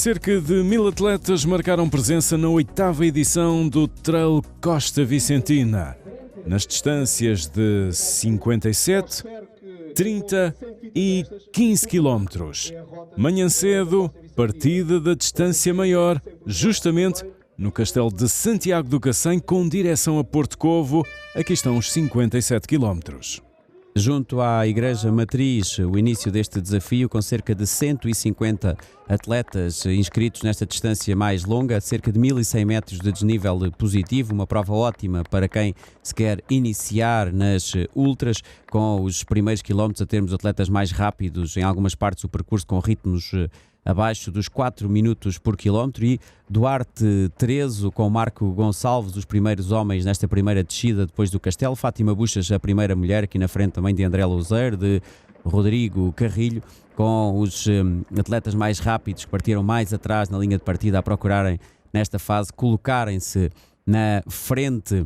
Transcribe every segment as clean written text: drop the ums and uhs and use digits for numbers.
Cerca de 1000 atletas marcaram presença na 8ª edição do Trail Costa Vicentina, nas distâncias de 57, 30 e 15 quilómetros. Manhã cedo, partida da distância maior, justamente no Castelo de Santiago do Cacém, com direção a Porto Covo. Aqui estão os 57 quilómetros. Junto à Igreja Matriz, o início deste desafio com cerca de 150 atletas inscritos nesta distância mais longa, cerca de 1100 metros de desnível positivo, uma prova ótima para quem se quer iniciar nas ultras, com os primeiros quilómetros a termos atletas mais rápidos, em algumas partes do percurso com ritmos abaixo dos 4 minutos por quilómetro, e Duarte Terezo com Marco Gonçalves, os primeiros homens nesta primeira descida depois do Castelo. Fátima Buxas, a primeira mulher, aqui na frente também de André Louzeiro, de Rodrigo Carrilho, com os atletas mais rápidos que partiram mais atrás na linha de partida a procurarem nesta fase colocarem-se na frente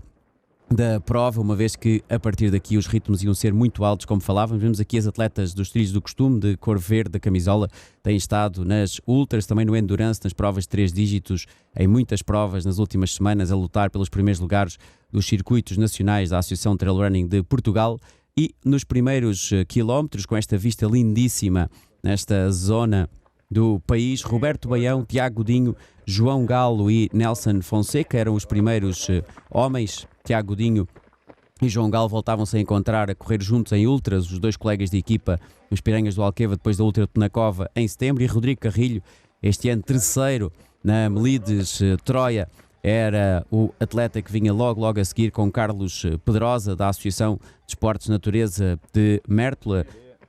da prova, uma vez que a partir daqui os ritmos iam ser muito altos, como falávamos. Vemos aqui as atletas dos trilhos do costume, de cor verde da camisola, têm estado nas ultras, também no endurance, nas provas de 3 dígitos, em muitas provas nas últimas semanas, a lutar pelos primeiros lugares dos circuitos nacionais da Associação Trail Running de Portugal. E nos primeiros quilómetros, com esta vista lindíssima nesta zona do país, Roberto Baião, Tiago Godinho, João Galo e Nelson Fonseca eram os primeiros homens. Tiago Godinho e João Galo voltavam-se a encontrar, a correr juntos em ultras, os dois colegas de equipa nos Piranhas do Alqueva, depois da Ultra de Penacova em setembro. E Rodrigo Carrilho, este ano terceiro na Melides Troia, era o atleta que vinha logo a seguir, com Carlos Pedrosa, da Associação de Esportes Natureza de Mértola.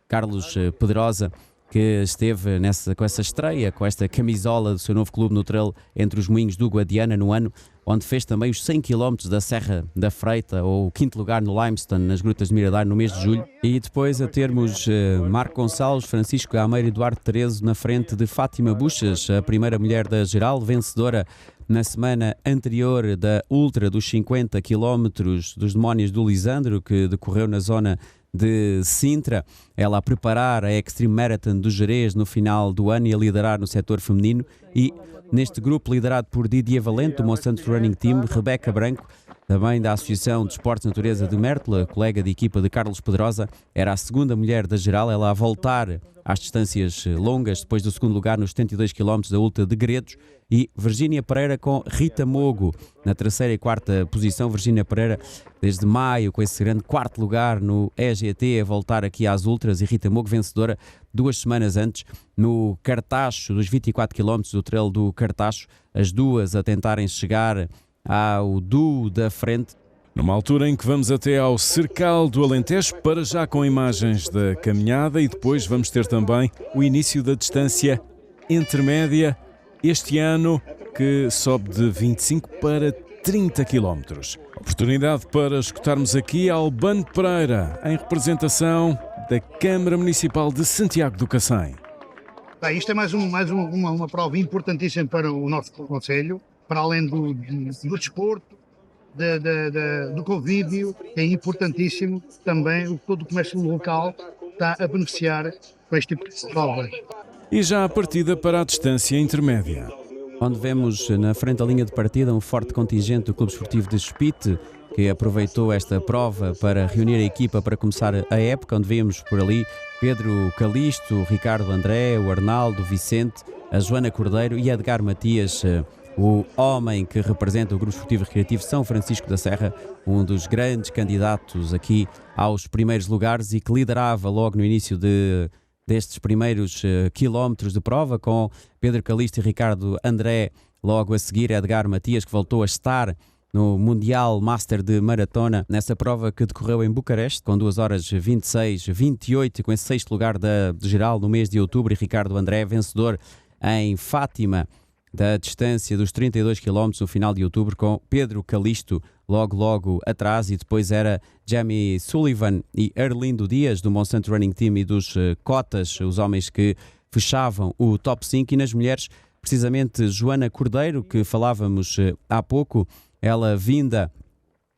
Carlos Pedrosa, que esteve com essa estreia, com esta camisola do seu novo clube no trail entre os Moinhos do Guadiana, no ano onde fez também os 100 km da Serra da Freita, ou o 5º lugar no Limestone, nas Grutas de Miradar, no mês de julho. E depois a termos Marco Gonçalves, Francisco Gameiro e Eduardo Terezo na frente de Fátima Buxas, a primeira mulher da geral, vencedora na semana anterior da Ultra dos 50 km dos Demónios do Lisandro, que decorreu na zona de Sintra. Ela a preparar a Extreme Marathon do Gerês no final do ano e a liderar no setor feminino. E neste grupo, liderado por Didier Valente, do Monsanto Running Team, Rebeca Branco, também da Associação de Esportes Natureza de Mértola, colega de equipa de Carlos Pedrosa, era a segunda mulher da geral, ela a voltar às distâncias longas, depois do segundo lugar nos 72 km da Ultra de Gredos. E Virgínia Pereira com Rita Mogo na terceira e quarta posição. Virgínia Pereira, desde maio, com esse grande quarto lugar no EGT, a voltar aqui às ultras, e Rita Mogo, vencedora 2 semanas antes no Cartacho, dos 24 km do trail do Cartacho, as duas a tentarem chegar ao duo da frente. Numa altura em que vamos até ao Cercal do Alentejo, para já com imagens da caminhada, e depois vamos ter também o início da distância intermédia, este ano, que sobe de 25 para 30 km. Oportunidade para escutarmos aqui Albano Pereira, em representação da Câmara Municipal de Santiago do Cacém. Isto é mais uma prova importantíssima para o nosso concelho, para além do desporto, do convívio. É importantíssimo também todo o comércio local está a beneficiar com este tipo de provas. E já a partida para a distância intermédia, onde vemos na frente da linha de partida um forte contingente do Clube Esportivo de Espite, que aproveitou esta prova para reunir a equipa para começar a época, onde vemos por ali Pedro Calisto, o Ricardo André, o Arnaldo, o Vicente, a Joana Cordeiro e Edgar Matias, o homem que representa o Grupo Esportivo Recreativo São Francisco da Serra, um dos grandes candidatos aqui aos primeiros lugares, e que liderava logo no início destes primeiros quilómetros de prova, com Pedro Calisto e Ricardo André logo a seguir. Edgar Matias, que voltou a estar no Mundial Master de Maratona, nessa prova que decorreu em Bucareste, com 2 horas 26-28, com esse 6º lugar de geral no mês de outubro. E Ricardo André, vencedor em Fátima, da distância dos 32 km no final de outubro, com Pedro Calisto logo atrás, e depois era Jamie Sullivan e Arlindo Dias, do Monsanto Running Team e dos Cotas, os homens que fechavam o top 5. E nas mulheres, precisamente Joana Cordeiro, que falávamos há pouco, ela vinda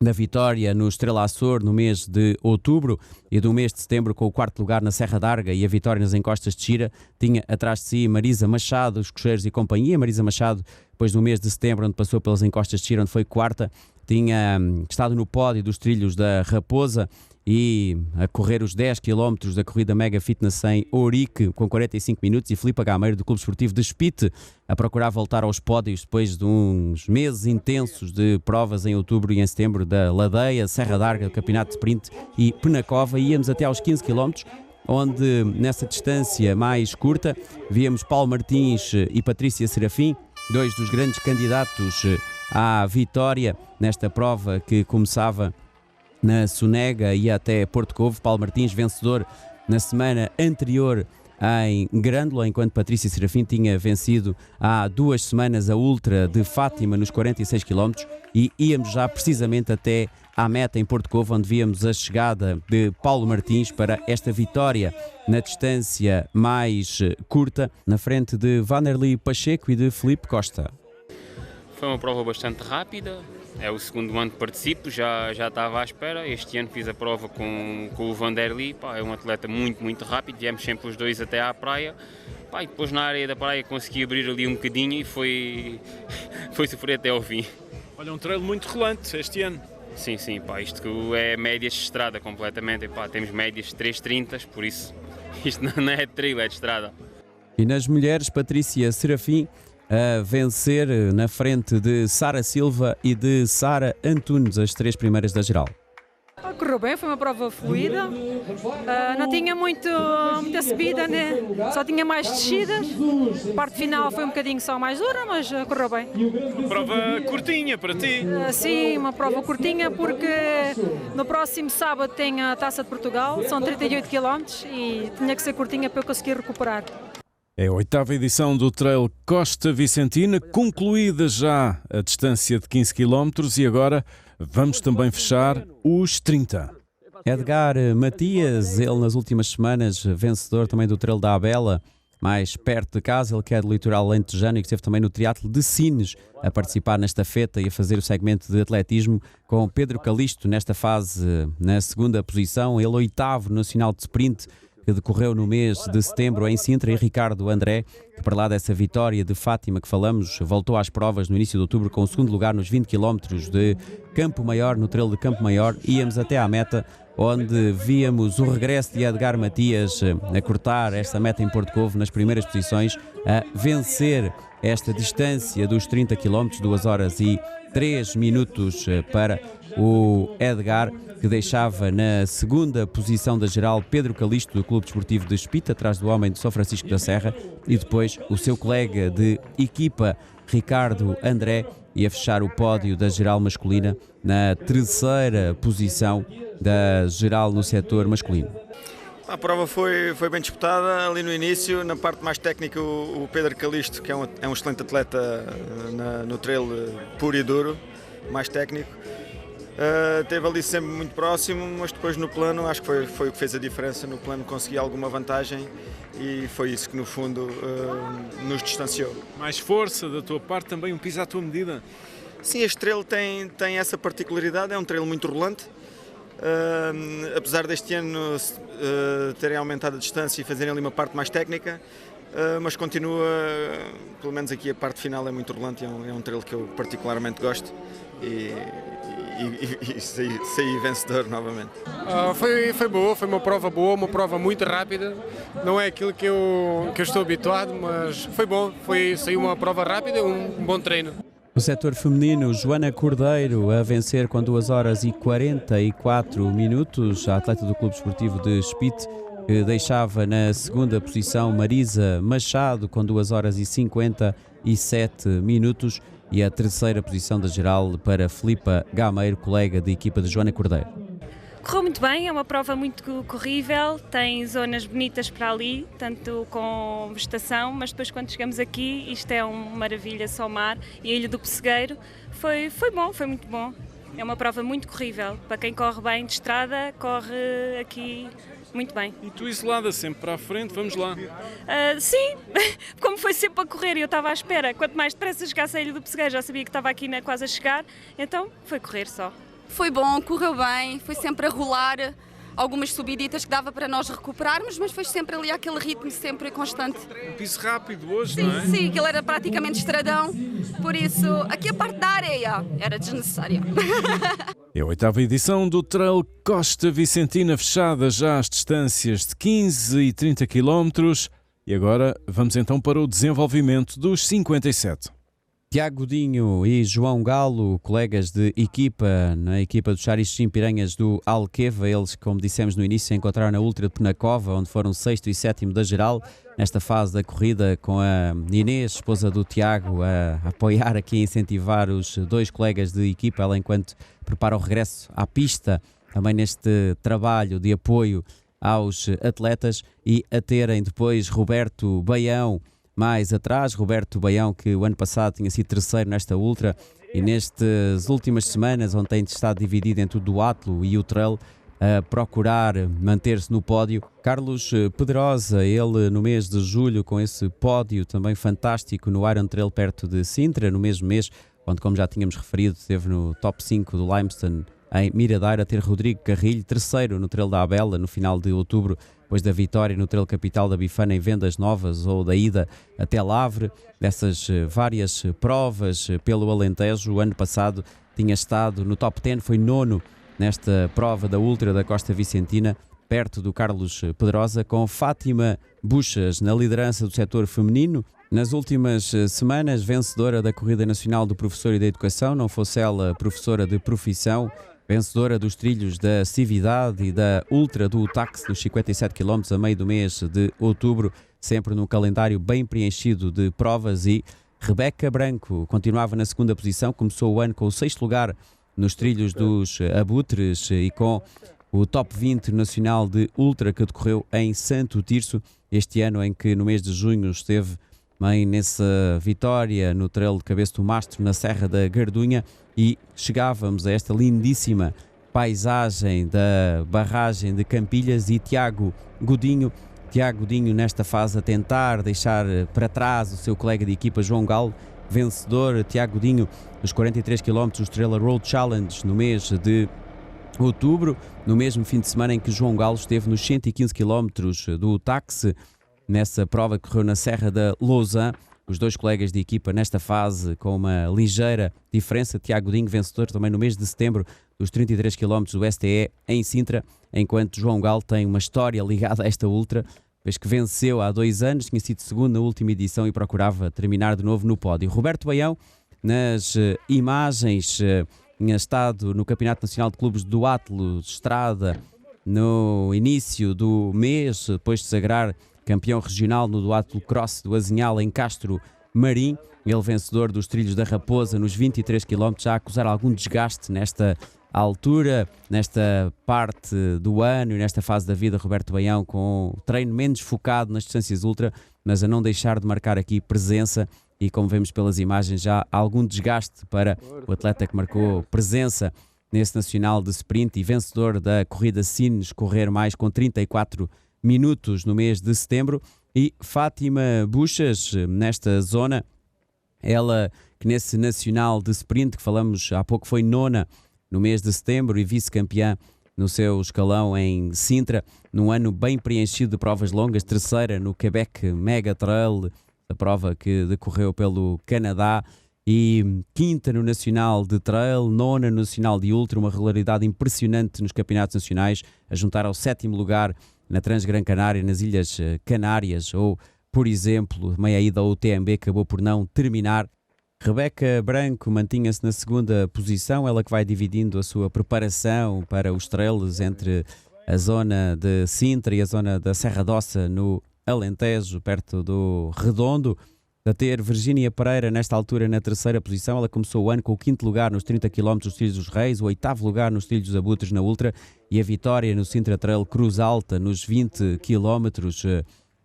da vitória no Estrela Açor no mês de outubro e do mês de setembro com o 4º lugar na Serra d'Arga e a vitória nas encostas de Xira. Tinha atrás de si Marisa Machado, os Cocheiros e companhia. Marisa Machado, depois do mês de setembro, onde passou pelas encostas de Xira, onde foi 4ª, tinha estado no pódio dos trilhos da Raposa e a correr os 10 km da corrida Mega Fitness em Ourique com 45 minutos, e Filipe Gameiro do Clube Esportivo de Espite a procurar voltar aos pódios depois de uns meses intensos de provas em outubro e em setembro da Ladeia, Serra d'Arga, do Campeonato de Sprint e Penacova. Íamos até aos 15 km, onde nessa distância mais curta víamos Paulo Martins e Patrícia Serafim, dois dos grandes candidatos à vitória nesta prova que começava na Sonega e até Porto Covo. Paulo Martins, vencedor na semana anterior em Grândola, enquanto Patrícia Serafim tinha vencido há 2 semanas a Ultra de Fátima nos 46 km, e íamos já precisamente até à meta em Porto Covo, onde víamos a chegada de Paulo Martins para esta vitória na distância mais curta, na frente de Vanderlei Pacheco e de Filipe Costa. Foi uma prova bastante rápida, é o segundo ano que participo, já estava à espera. Este ano fiz a prova com o Vanderlei, é um atleta muito rápido, viemos sempre os dois até à praia, e depois na área da praia consegui abrir ali um bocadinho e foi sofrer até ao fim. Olha, um trail muito relante este ano. Sim, isto é médias de estrada completamente, temos médias de 3,30, por isso isto não é de trail, é de estrada. E nas mulheres, Patrícia Serafim a vencer na frente de Sara Silva e de Sara Antunes, as 3 primeiras da geral. Correu bem, foi uma prova fluida, não tinha muita subida, né? Só tinha mais descidas. A parte final foi um bocadinho só mais dura, mas correu bem. Uma prova curtinha para ti. Sim, uma prova curtinha, porque no próximo sábado tem a Taça de Portugal, são 38 km e tinha que ser curtinha para eu conseguir recuperar. É a 8ª edição do Trail Costa Vicentina, concluída já a distância de 15 km, e agora vamos também fechar os 30. Edgar Matias, ele nas últimas semanas vencedor também do Trail da Abela, mais perto de casa, ele que é do litoral alentejano e que esteve também no triatlo de Sines a participar na estafeta e a fazer o segmento de atletismo, com Pedro Calixto nesta fase na 2ª posição, ele 8º no nacional de sprint, que decorreu no mês de setembro em Sintra, e Ricardo André, que para lá dessa vitória de Fátima que falamos, voltou às provas no início de outubro com o 2º lugar nos 20 km de Campo Maior, no trail de Campo Maior. Íamos até à meta, onde víamos o regresso de Edgar Matias a cortar esta meta em Porto Covo nas primeiras posições, a vencer esta distância dos 30 km, 2 horas e 3 minutos para o Edgar, que deixava na 2ª posição da geral Pedro Calixto do Clube Desportivo de Espite, atrás do homem de São Francisco da Serra, e depois o seu colega de equipa Ricardo André ia fechar o pódio da geral masculina na 3ª posição da geral no setor masculino. A prova foi bem disputada ali no início. Na parte mais técnica, o Pedro Calixto, que é um excelente atleta no trail puro e duro, mais técnico, esteve ali sempre muito próximo, mas depois no plano acho que foi o que fez a diferença. No plano consegui alguma vantagem e foi isso que no fundo nos distanciou. Mais força da tua parte, também um piso à tua medida. Sim, este trail tem essa particularidade, é um trail muito rolante. Apesar deste ano terem aumentado a distância e fazerem ali uma parte mais técnica, mas continua, pelo menos aqui a parte final é muito rolante, é um trail que eu particularmente gosto e saí vencedor novamente. Foi boa, foi uma prova boa, uma prova muito rápida, não é aquilo que eu estou habituado, mas foi bom, saiu uma prova rápida, um bom treino. No setor feminino, Joana Cordeiro a vencer com 2 horas e 44 minutos, a atleta do Clube Esportivo de Espite, que deixava na 2ª posição Marisa Machado com 2 horas e 57 minutos, e a 3ª posição da geral para Filipe Gameiro, colega de equipa de Joana Cordeiro. Correu muito bem, é uma prova muito corrível, tem zonas bonitas para ali, tanto com vegetação, mas depois quando chegamos aqui, isto é uma maravilha, só mar, e a Ilha do Pessegueiro, foi bom, foi muito bom. É uma prova muito corrível, para quem corre bem de estrada, corre aqui muito bem. E tu isolada, sempre para a frente, vamos lá. Sim, como foi sempre a correr e eu estava à espera, quanto mais depressa chegasse à Ilha do Pessegueiro, já sabia que estava aqui quase a chegar, então foi correr só. Foi bom, correu bem, foi sempre a rolar, algumas subiditas que dava para nós recuperarmos, mas foi sempre ali aquele ritmo sempre constante. Um piso rápido hoje, Sim, não é? sim, aquilo era praticamente estradão, por isso aqui a parte da areia era desnecessária. É a 8ª edição do Trail Costa Vicentina, fechada já às distâncias de 15 e 30 km. E agora vamos então para o desenvolvimento dos 57. Tiago Godinho e João Galo, colegas de equipa na equipa dos Chariches Piranhas do Alqueva, eles, como dissemos no início, se encontraram na Ultra de Penacova, onde foram 6º e 7º da geral, nesta fase da corrida, com a Inês, esposa do Tiago, a apoiar aqui, a incentivar os dois colegas de equipa, ela enquanto prepara o regresso à pista, também neste trabalho de apoio aos atletas, e a terem depois Roberto Baião mais atrás, Roberto Baião, que o ano passado tinha sido 3º nesta Ultra, e nestas últimas semanas, onde tem estado dividido entre o duatlo e o trail, a procurar manter-se no pódio. Carlos Pedrosa, ele no mês de julho, com esse pódio também fantástico no Iron Trail perto de Sintra, no mesmo mês, onde, como já tínhamos referido, esteve no top 5 do Limestone em Miradouro, a ter Rodrigo Carrilho, 3º no Trail da Abela, no final de outubro, depois da vitória no Trail Capital da Bifana em Vendas Novas, ou da ida até Lavre. Dessas várias provas pelo Alentejo, o ano passado tinha estado no top 10, foi 9º nesta prova da Ultra da Costa Vicentina, perto do Carlos Pedrosa, com Fátima Buchas na liderança do setor feminino. Nas últimas semanas, vencedora da Corrida Nacional do Professor e da Educação, não fosse ela professora de profissão, vencedora dos trilhos da Cividade e da Ultra do Táxi dos 57 km a meio do mês de outubro, sempre num calendário bem preenchido de provas. E Rebeca Branco continuava na 2ª posição, começou o ano com o 6º lugar nos trilhos dos Abutres e com o top 20 nacional de Ultra que decorreu em Santo Tirso, este ano em que no mês de junho esteve bem nessa vitória no Trail de Cabeça do Mastro, na Serra da Gardunha, e chegávamos a esta lindíssima paisagem da barragem de Campilhas. E Tiago Godinho nesta fase a tentar deixar para trás o seu colega de equipa João Galo, vencedor. Tiago Godinho dos 43 km do Estrela Road Challenge no mês de outubro, no mesmo fim de semana em que João Galo esteve nos 115 km do táxi, nessa prova que correu na Serra da Lousã. Os dois colegas de equipa nesta fase com uma ligeira diferença. Tiago Godinho, vencedor também no mês de setembro dos 33 km do STE em Sintra, enquanto João Galo tem uma história ligada a esta Ultra, vez que venceu há 2 anos, tinha sido 2º na última edição e procurava terminar de novo no pódio. Roberto Baião, nas imagens, tinha estado no Campeonato Nacional de Clubes do Duatlo de Estrada no início do mês, depois de sagrar campeão regional no duatlo cross do Azinhal em Castro Marim. Ele vencedor dos trilhos da Raposa nos 23 km, já a acusar algum desgaste nesta altura, nesta parte do ano e nesta fase da vida. Roberto Baião com treino menos focado nas distâncias ultra, mas a não deixar de marcar aqui presença, e como vemos pelas imagens, já há algum desgaste para o atleta que marcou presença nesse nacional de sprint e vencedor da corrida Sines Correr Mais com 34 minutos no mês de setembro. E Fátima Buchas nesta zona, ela que nesse nacional de sprint que falamos há pouco foi 9ª no mês de setembro e vice-campeã no seu escalão em Sintra, num ano bem preenchido de provas longas, 3ª no Quebec Mega Trail, a prova que decorreu pelo Canadá, e 5ª no Nacional de Trail, 9ª no Nacional de Ultra, uma regularidade impressionante nos campeonatos nacionais, a juntar ao 7º lugar na Transgran Canária, nas Ilhas Canárias, ou, por exemplo, meia ida ao UTMB, acabou por não terminar. Rebeca Branco mantinha-se na 2ª posição, ela que vai dividindo a sua preparação para os trails entre a zona de Sintra e a zona da Serra d'Ossa, no Alentejo, perto do Redondo. A ter Virgínia Pereira nesta altura na 3ª posição, ela começou o ano com o 5º lugar nos 30 km dos Trilhos dos Reis, o 8º lugar nos Trilhos dos Abutres na Ultra e a vitória no Sintra Trail Cruz Alta nos 20 km,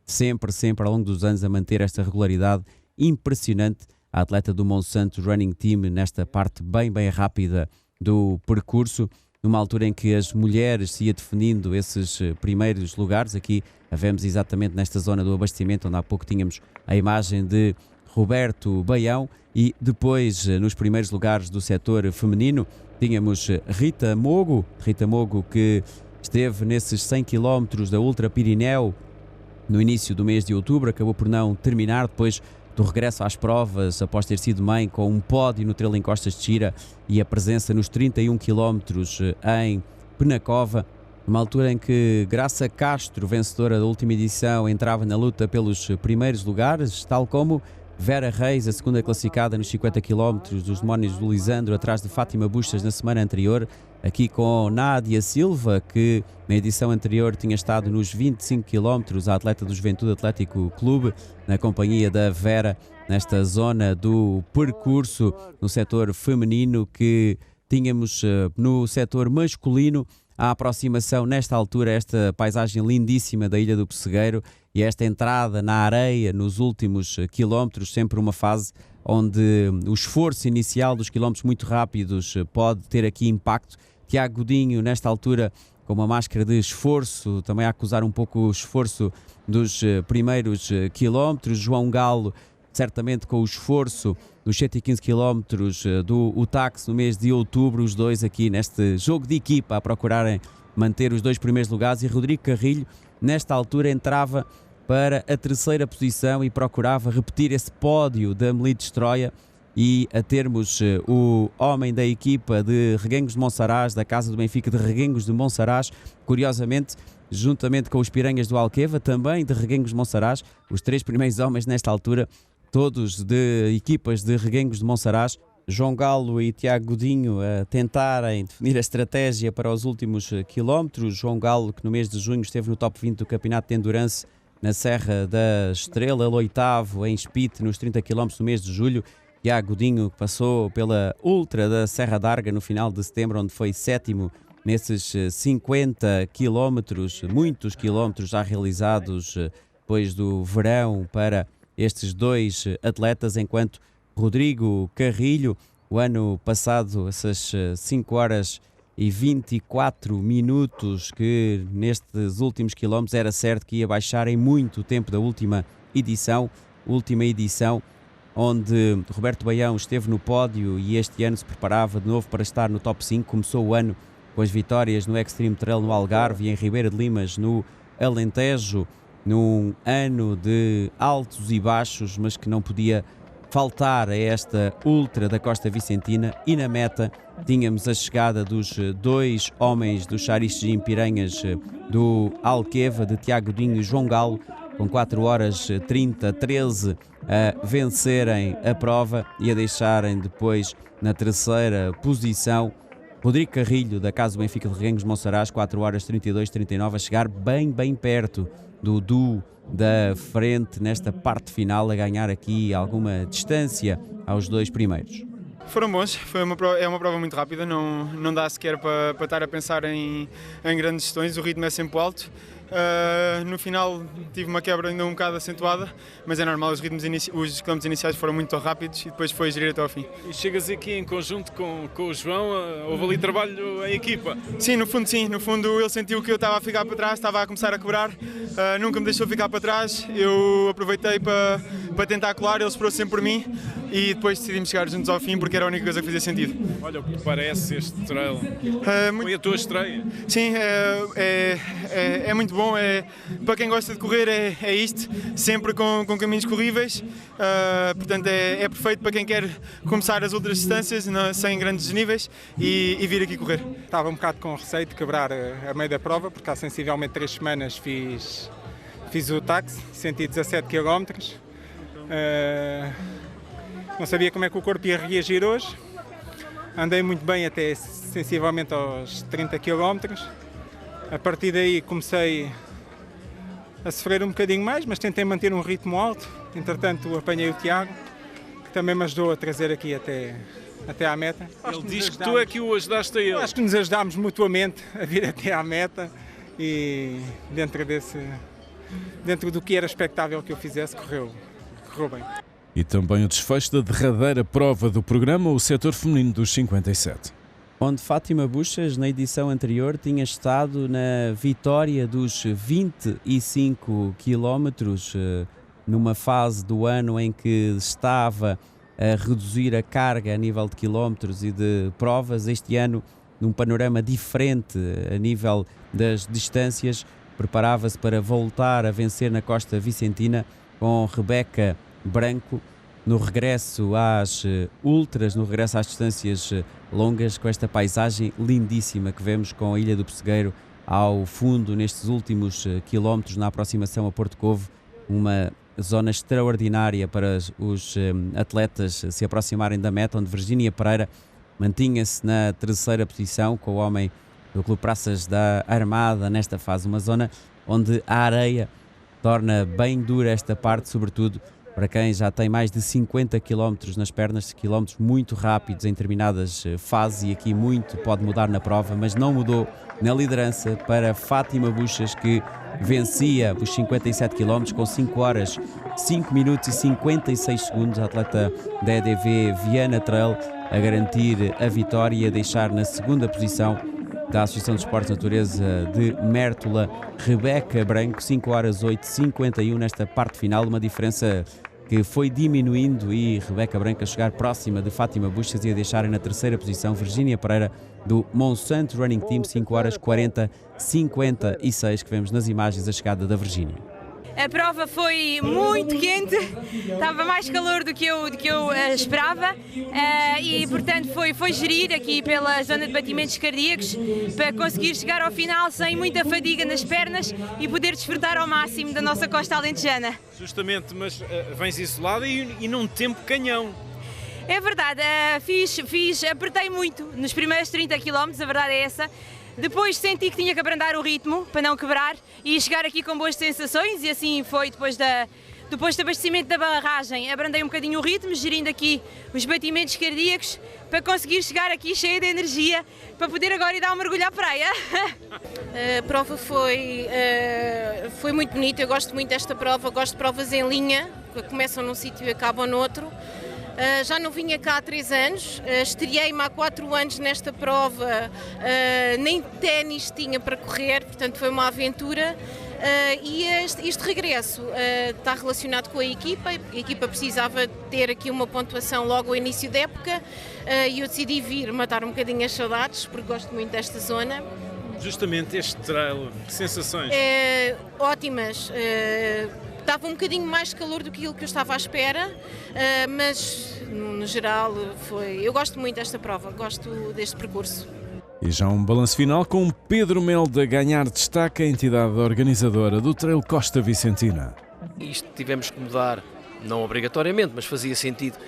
sempre ao longo dos anos a manter esta regularidade impressionante. A atleta do Monsanto Running Team nesta parte bem rápida do percurso, numa altura em que as mulheres se ia definindo esses primeiros lugares. Aqui a vemos exatamente nesta zona do abastecimento, onde há pouco tínhamos a imagem de Roberto Baião, e depois nos primeiros lugares do setor feminino tínhamos Rita Mogo que esteve nesses 100 km da Ultra Pirineu no início do mês de outubro, acabou por não terminar depois do regresso às provas, após ter sido mãe, com um pódio no Trail em Costas de Xira e a presença nos 31 km em Penacova, numa altura em que Graça Castro, vencedora da última edição, entrava na luta pelos primeiros lugares, tal como Vera Reis, a segunda classificada nos 50 km dos Demónios do Lisandro, atrás de Fátima Buxas na semana anterior, aqui com Nádia Silva, que na edição anterior tinha estado nos 25 km, a atleta do Juventude Atlético Clube, na companhia da Vera, nesta zona do percurso no setor feminino, que tínhamos no setor masculino a aproximação nesta altura, esta paisagem lindíssima da Ilha do Pessegueiro e esta entrada na areia nos últimos quilómetros, sempre uma fase onde o esforço inicial dos quilómetros muito rápidos pode ter aqui impacto. Tiago Godinho, nesta altura, com uma máscara de esforço, também a acusar um pouco o esforço dos primeiros quilómetros. João Galo, certamente com o esforço nos 115 km do UTAX no mês de outubro, os dois aqui neste jogo de equipa a procurarem manter os dois primeiros lugares, e Rodrigo Carrilho, nesta altura, entrava para a terceira posição e procurava repetir esse pódio da Melite Troia, e a termos o homem da equipa de Reguengos de Monsaraz, da Casa do Benfica de Reguengos de Monsaraz, curiosamente, juntamente com os Piranhas do Alqueva, também de Reguengos de Monsaraz, os três primeiros homens nesta altura, todos de equipas de Reguengos de Monsaraz. João Galo e Tiago Godinho a tentarem definir a estratégia para os últimos quilómetros. João Galo, que no mês de junho esteve no top 20 do Campeonato de Endurance na Serra da Estrela, ele oitavo em Spit nos 30 km no mês de julho. Tiago Godinho, que passou pela Ultra da Serra d'Arga no final de setembro, onde foi sétimo nesses 50 quilómetros, muitos quilómetros já realizados depois do verão para estes dois atletas, enquanto Rodrigo Carrilho, o ano passado, essas 5 horas e 24 minutos, que nestes últimos quilómetros era certo que ia baixar em muito o tempo da última edição, onde Roberto Baião esteve no pódio e este ano se preparava de novo para estar no top 5. Começou o ano com as vitórias no Extreme Trail no Algarve e em Ribeira de Limas no Alentejo, num ano de altos e baixos, mas que não podia faltar a esta Ultra da Costa Vicentina. E na meta tínhamos a chegada dos dois homens do Xarixim Piranhas do Alqueva, de Tiago Godinho e João Galo, com 4 horas 30-13 a vencerem a prova e a deixarem depois na terceira posição Rodrigo Carrilho, da Casa do Benfica de Reguengos de Monsaraz, 4 horas 32-39, a chegar bem perto do duo da frente nesta parte final, a ganhar aqui alguma distância aos dois primeiros. Foram bons, é uma prova muito rápida, não dá sequer para estar a pensar em grandes questões, o ritmo é sempre alto. No final tive uma quebra ainda um bocado acentuada, mas é normal, os quilómetros iniciais foram muito rápidos e depois foi gerir até ao fim. E chegas aqui em conjunto com o João, houve ali trabalho em equipa? Sim, no fundo ele sentiu que eu estava a ficar para trás, estava a começar a quebrar, nunca me deixou ficar para trás, eu aproveitei para tentar colar, ele esperou sempre por mim e depois decidimos chegar juntos ao fim porque era a única coisa que fazia sentido. Olha o que parece este trail, foi a tua estreia? Sim, é muito bom, para quem gosta de correr é isto, sempre com caminhos corríveis, portanto é perfeito para quem quer começar as outras distâncias sem grandes desníveis e vir aqui correr. Estava um bocado com receio de quebrar a meio da prova, porque há sensivelmente 3 semanas fiz o táxi, 117 km, não sabia como é que o corpo ia reagir hoje, andei muito bem até sensivelmente aos 30 km, a partir daí comecei a sofrer um bocadinho mais, mas tentei manter um ritmo alto. Entretanto apanhei o Tiago, que também me ajudou a trazer aqui até à meta. Ele diz que tu é que o ajudaste a ele. Acho que nos ajudámos mutuamente a vir até à meta e dentro do que era expectável que eu fizesse, correu bem. E também o desfecho da derradeira prova do programa, o setor feminino dos 57. Onde Fátima Buxas, na edição anterior, tinha estado na vitória dos 25 km, numa fase do ano em que estava a reduzir a carga a nível de quilómetros e de provas. Este ano, num panorama diferente a nível das distâncias, preparava-se para voltar a vencer na Costa Vicentina com Rebeca Branco no regresso às ultras, no regresso às distâncias longas, com esta paisagem lindíssima que vemos com a Ilha do Pessegueiro ao fundo nestes últimos quilómetros na aproximação a Porto Covo, uma zona extraordinária para os atletas se aproximarem da meta, onde Virgínia Pereira mantinha-se na terceira posição com o homem do Clube Praças da Armada nesta fase, uma zona onde a areia torna bem dura esta parte, sobretudo para quem já tem mais de 50 km nas pernas, quilómetros muito rápidos em determinadas fases, e aqui muito pode mudar na prova, mas não mudou na liderança para Fátima Buxas, que vencia os 57 km com 5 horas, 5 minutos e 56 segundos, a atleta da EDV Viana Trail a garantir a vitória e a deixar na segunda posição da Associação de Esportes de Natureza de Mértola Rebeca Branco, 5 horas 8:51 nesta parte final, uma diferença que foi diminuindo e Rebeca Branco a chegar próxima de Fátima Buxas e a deixarem na terceira posição Virgínia Pereira do Monsanto Running Team, 5 horas 40:56 que vemos nas imagens a chegada da Virgínia. A prova foi muito quente, estava mais calor do que eu esperava e, portanto, foi gerir aqui pela zona de batimentos cardíacos para conseguir chegar ao final sem muita fadiga nas pernas e poder desfrutar ao máximo da nossa costa alentejana. Justamente, mas vens isolada e num tempo canhão. É verdade, apertei muito nos primeiros 30 km, a verdade é essa. Depois senti que tinha que abrandar o ritmo para não quebrar e chegar aqui com boas sensações, e assim foi depois do abastecimento da barragem. Abrandei um bocadinho o ritmo, gerindo aqui os batimentos cardíacos para conseguir chegar aqui cheia de energia para poder agora ir dar um mergulho à praia. A prova foi muito bonita, eu gosto muito desta prova, gosto de provas em linha, que começam num sítio e acabam no outro. Já não vinha cá há 3 anos, estreiei-me há 4 anos nesta prova, nem ténis tinha para correr, portanto foi uma aventura. E este regresso está relacionado com a equipa precisava ter aqui uma pontuação logo ao início da época e eu decidi vir matar um bocadinho as saudades, porque gosto muito desta zona. Justamente este trail, que sensações? Ótimas. Estava um bocadinho mais calor do que aquilo que eu estava à espera, mas no geral eu gosto muito desta prova, gosto deste percurso. E já um balanço final com Pedro Melda a ganhar destaque, a entidade organizadora do Trail Costa Vicentina. Isto tivemos que mudar, não obrigatoriamente, mas fazia sentido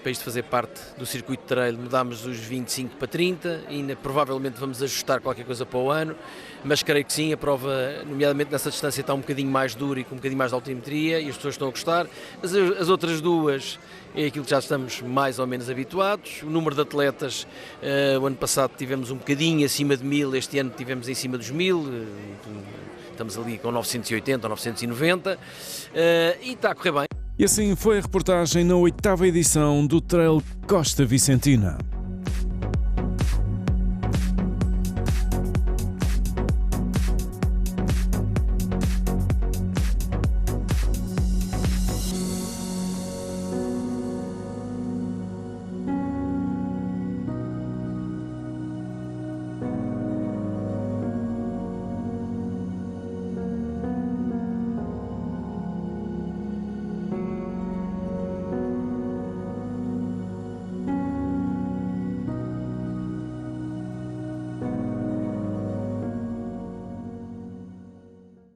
para isto fazer parte do circuito de trail. Mudámos os 25 para 30, ainda provavelmente vamos ajustar qualquer coisa para o ano, mas creio que sim, a prova, nomeadamente nessa distância, está um bocadinho mais dura e com um bocadinho mais de altimetria e as pessoas estão a gostar. As outras duas é aquilo que já estamos mais ou menos habituados. O número de atletas, o ano passado tivemos um bocadinho acima de 1000, este ano tivemos em cima dos 1000, estamos ali com 980 ou 990 e está a correr bem. E assim foi a reportagem na 8ª edição do Trail Costa Vicentina.